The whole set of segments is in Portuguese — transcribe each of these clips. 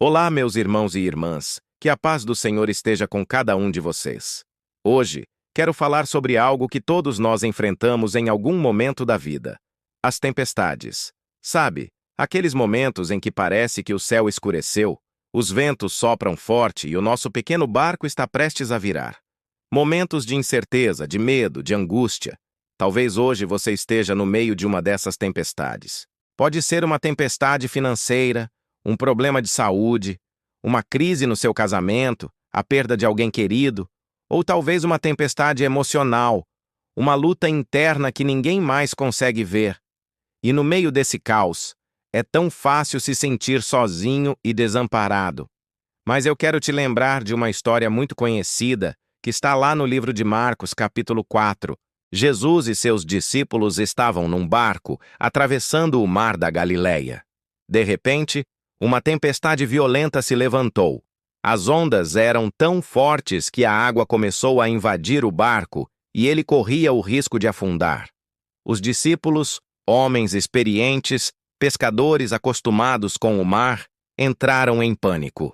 Olá, meus irmãos e irmãs, que a paz do Senhor esteja com cada um de vocês. Hoje, quero falar sobre algo que todos nós enfrentamos em algum momento da vida: as tempestades. Sabe, aqueles momentos em que parece que o céu escureceu, os ventos sopram forte e o nosso pequeno barco está prestes a virar. Momentos de incerteza, de medo, de angústia. Talvez hoje você esteja no meio de uma dessas tempestades. Pode ser uma tempestade financeira, um problema de saúde, uma crise no seu casamento, a perda de alguém querido, ou talvez uma tempestade emocional, uma luta interna que ninguém mais consegue ver. E no meio desse caos, é tão fácil se sentir sozinho e desamparado. Mas eu quero te lembrar de uma história muito conhecida que está lá no livro de Marcos, capítulo 4. Jesus e seus discípulos estavam num barco atravessando o mar da Galileia. De repente, uma tempestade violenta se levantou. As ondas eram tão fortes que a água começou a invadir o barco e ele corria o risco de afundar. Os discípulos, homens experientes, pescadores acostumados com o mar, entraram em pânico.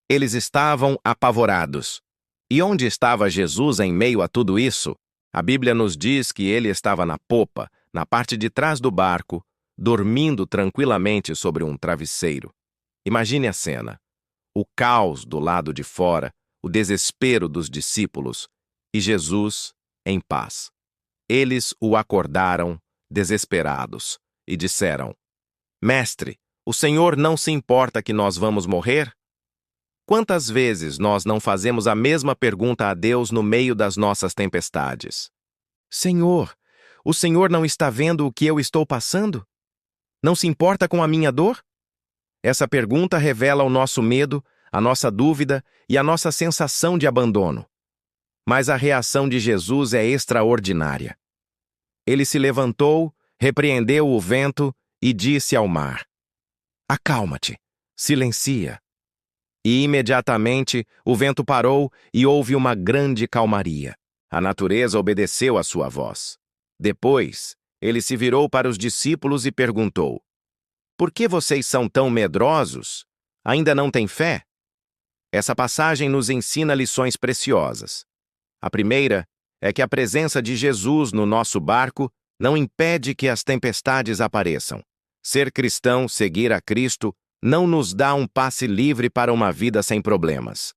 Eles estavam apavorados. E onde estava Jesus em meio a tudo isso? A Bíblia nos diz que ele estava na popa, na parte de trás do barco, dormindo tranquilamente sobre um travesseiro. Imagine a cena: o caos do lado de fora, o desespero dos discípulos e Jesus em paz. Eles o acordaram, desesperados, e disseram: Mestre, o Senhor não se importa que nós vamos morrer? Quantas vezes nós não fazemos a mesma pergunta a Deus no meio das nossas tempestades? Senhor, o Senhor não está vendo o que eu estou passando? Não se importa com a minha dor? Essa pergunta revela o nosso medo, a nossa dúvida e a nossa sensação de abandono. Mas a reação de Jesus é extraordinária. Ele se levantou, repreendeu o vento e disse ao mar: Acalma-te, silencia. E imediatamente o vento parou e houve uma grande calmaria. A natureza obedeceu à sua voz. Depois, ele se virou para os discípulos e perguntou: Por que vocês são tão medrosos? Ainda não têm fé? Essa passagem nos ensina lições preciosas. A primeira é que a presença de Jesus no nosso barco não impede que as tempestades apareçam. Ser cristão, seguir a Cristo, não nos dá um passe livre para uma vida sem problemas.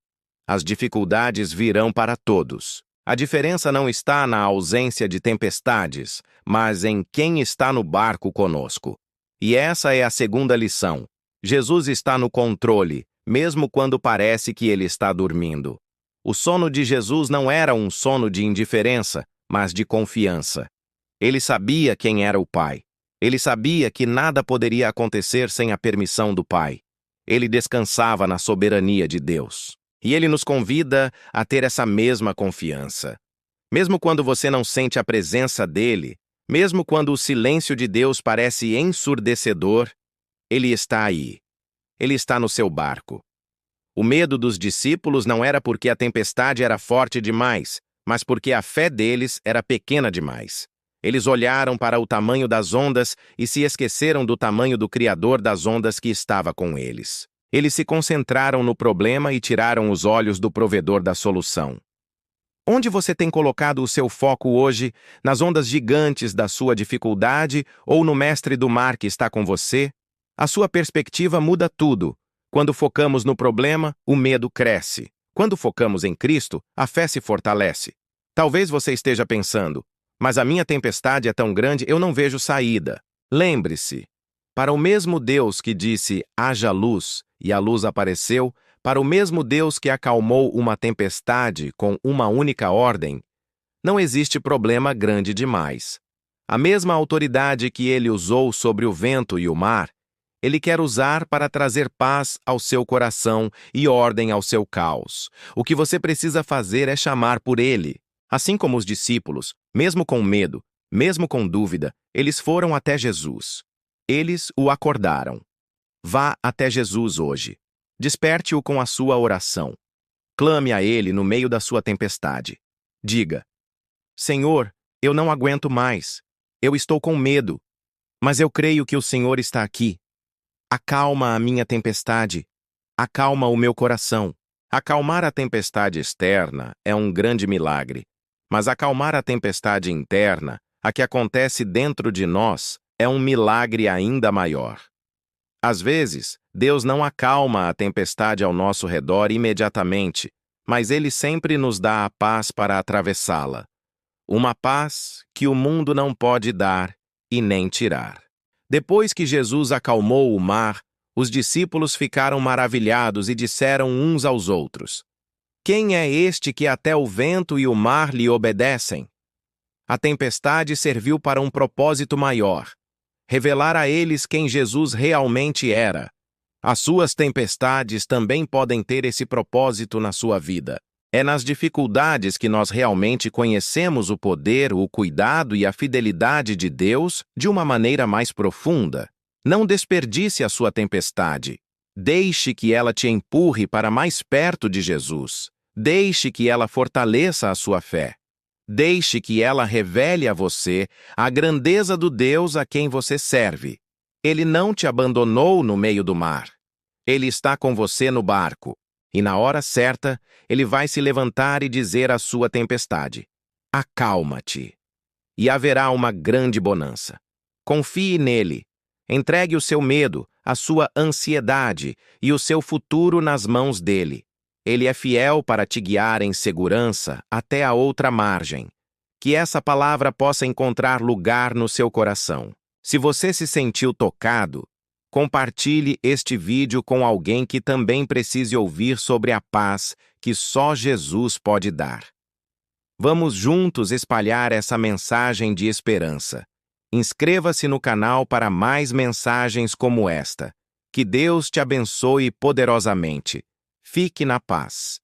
As dificuldades virão para todos. A diferença não está na ausência de tempestades, mas em quem está no barco conosco. E essa é a segunda lição. Jesus está no controle, mesmo quando parece que ele está dormindo. O sono de Jesus não era um sono de indiferença, mas de confiança. Ele sabia quem era o Pai. Ele sabia que nada poderia acontecer sem a permissão do Pai. Ele descansava na soberania de Deus. E ele nos convida a ter essa mesma confiança. Mesmo quando você não sente a presença dele, mesmo quando o silêncio de Deus parece ensurdecedor, ele está aí. Ele está no seu barco. O medo dos discípulos não era porque a tempestade era forte demais, mas porque a fé deles era pequena demais. Eles olharam para o tamanho das ondas e se esqueceram do tamanho do Criador das ondas que estava com eles. Eles se concentraram no problema e tiraram os olhos do provedor da solução. Onde você tem colocado o seu foco hoje? Nas ondas gigantes da sua dificuldade ou no mestre do mar que está com você? A sua perspectiva muda tudo. Quando focamos no problema, o medo cresce. Quando focamos em Cristo, a fé se fortalece. Talvez você esteja pensando: mas a minha tempestade é tão grande, eu não vejo saída. Lembre-se, para o mesmo Deus que disse, haja luz, e a luz apareceu, para o mesmo Deus que acalmou uma tempestade com uma única ordem, não existe problema grande demais. A mesma autoridade que ele usou sobre o vento e o mar, ele quer usar para trazer paz ao seu coração e ordem ao seu caos. O que você precisa fazer é chamar por ele. Assim como os discípulos, mesmo com medo, mesmo com dúvida, eles foram até Jesus. Eles o acordaram. Vá até Jesus hoje. Desperte-o com a sua oração. Clame a ele no meio da sua tempestade. Diga: Senhor, eu não aguento mais. Eu estou com medo. Mas eu creio que o Senhor está aqui. Acalma a minha tempestade. acalma o meu coração. Acalmar a tempestade externa é um grande milagre, mas acalmar a tempestade interna, a que acontece dentro de nós, é um milagre ainda maior. Às vezes, Deus não acalma a tempestade ao nosso redor imediatamente, mas Ele sempre nos dá a paz para atravessá-la. Uma paz que o mundo não pode dar e nem tirar. Depois que Jesus acalmou o mar, os discípulos ficaram maravilhados e disseram uns aos outros: Quem é este que até o vento e o mar lhe obedecem? A tempestade serviu para um propósito maior: revelar a eles quem Jesus realmente era. As suas tempestades também podem ter esse propósito na sua vida. É nas dificuldades que nós realmente conhecemos o poder, o cuidado e a fidelidade de Deus de uma maneira mais profunda. Não desperdice a sua tempestade. Deixe que ela te empurre para mais perto de Jesus. Deixe que ela fortaleça a sua fé. Deixe que ela revele a você a grandeza do Deus a quem você serve. Ele não te abandonou no meio do mar. Ele está com você no barco. E na hora certa, ele vai se levantar e dizer à sua tempestade: acalma-te. E haverá uma grande bonança. Confie nele. Entregue o seu medo, a sua ansiedade e o seu futuro nas mãos dele. Ele é fiel para te guiar em segurança até a outra margem. Que essa palavra possa encontrar lugar no seu coração. Se você se sentiu tocado, compartilhe este vídeo com alguém que também precise ouvir sobre a paz que só Jesus pode dar. Vamos juntos espalhar essa mensagem de esperança. Inscreva-se no canal para mais mensagens como esta. Que Deus te abençoe poderosamente. Fique na paz.